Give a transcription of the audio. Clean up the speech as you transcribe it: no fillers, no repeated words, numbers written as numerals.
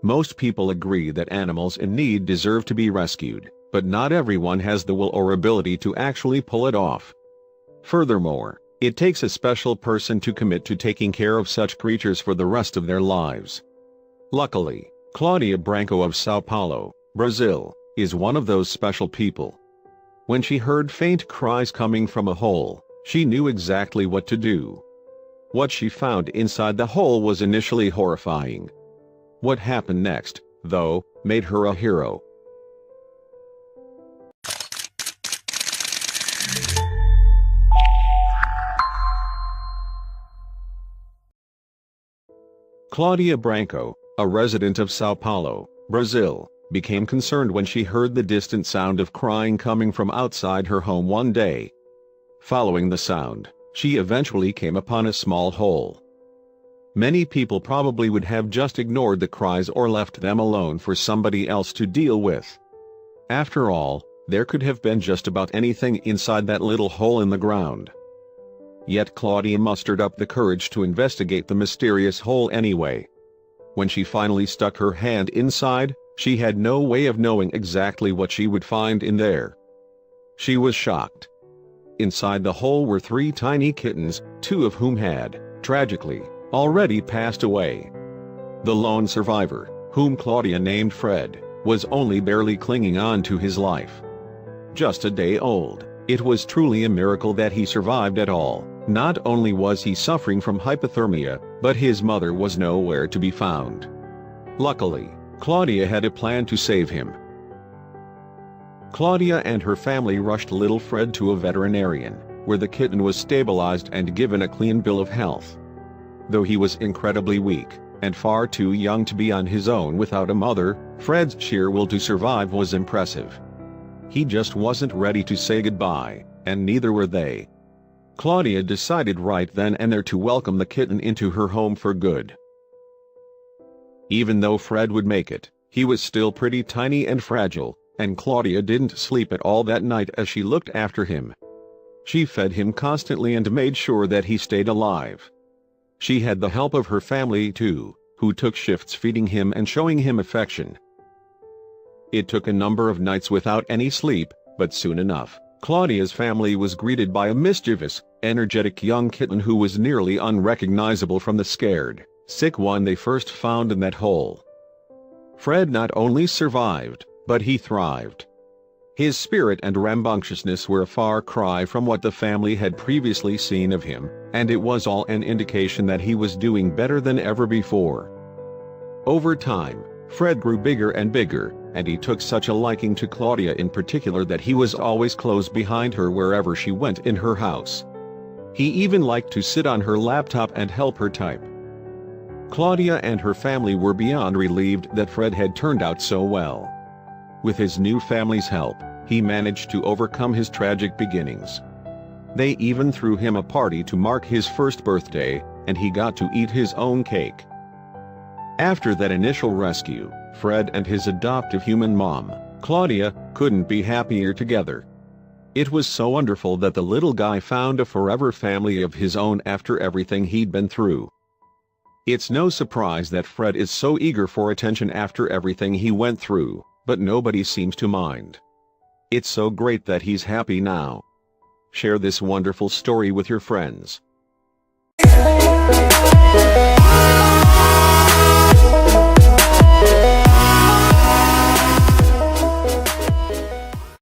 Most people agree that animals in need deserve to be rescued, but not everyone has the will or ability to actually pull it off. Furthermore, it takes a special person to commit to taking care of such creatures for the rest of their lives. Luckily, Claudia Branco of Sao Paulo, Brazil, is one of those special people. When she heard faint cries coming from a hole, she knew exactly what to do. What she found inside the hole was initially horrifying. What happened next, though, made her a hero. Claudia Branco, a resident of Sao Paulo, Brazil, became concerned when she heard the distant sound of crying coming from outside her home one day. Following the sound, she eventually came upon a small hole. Many people probably would have just ignored the cries or left them alone for somebody else to deal with. After all, there could have been just about anything inside that little hole in the ground. Yet Claudia mustered up the courage to investigate the mysterious hole anyway. When she finally stuck her hand inside, she had no way of knowing exactly what she would find in there. She was shocked. Inside the hole were 3 tiny kittens, 2 of whom had, tragically, already passed away. The lone survivor, whom Claudia named Fred, was only barely clinging on to his life. Just a day old, it was truly a miracle that he survived at all. Not only was he suffering from hypothermia, but his mother was nowhere to be found. Luckily, Claudia had a plan to save him. Claudia and her family rushed little Fred to a veterinarian, where the kitten was stabilized and given a clean bill of health. Though he was incredibly weak, and far too young to be on his own without a mother, Fred's sheer will to survive was impressive. He just wasn't ready to say goodbye, and neither were they. Claudia decided right then and there to welcome the kitten into her home for good. Even though Fred would make it, he was still pretty tiny and fragile, and Claudia didn't sleep at all that night as she looked after him. She fed him constantly and made sure that he stayed alive. She had the help of her family too, who took shifts feeding him and showing him affection. It took a number of nights without any sleep, but soon enough, Claudia's family was greeted by a mischievous, energetic young kitten who was nearly unrecognizable from the scared, sick one they first found in that hole. Fred not only survived, but he thrived. His spirit and rambunctiousness were a far cry from what the family had previously seen of him, and it was all an indication that he was doing better than ever before. Over time, Fred grew bigger and bigger, and he took such a liking to Claudia in particular that he was always close behind her wherever she went in her house. He even liked to sit on her laptop and help her type. Claudia and her family were beyond relieved that Fred had turned out so well. With his new family's help, he managed to overcome his tragic beginnings. They even threw him a party to mark his first birthday, and he got to eat his own cake. After that initial rescue, Fred and his adoptive human mom, Claudia, couldn't be happier together. It was so wonderful that the little guy found a forever family of his own after everything he'd been through. It's no surprise that Fred is so eager for attention after everything he went through, but nobody seems to mind. It's so great that he's happy now. Share this wonderful story with your friends.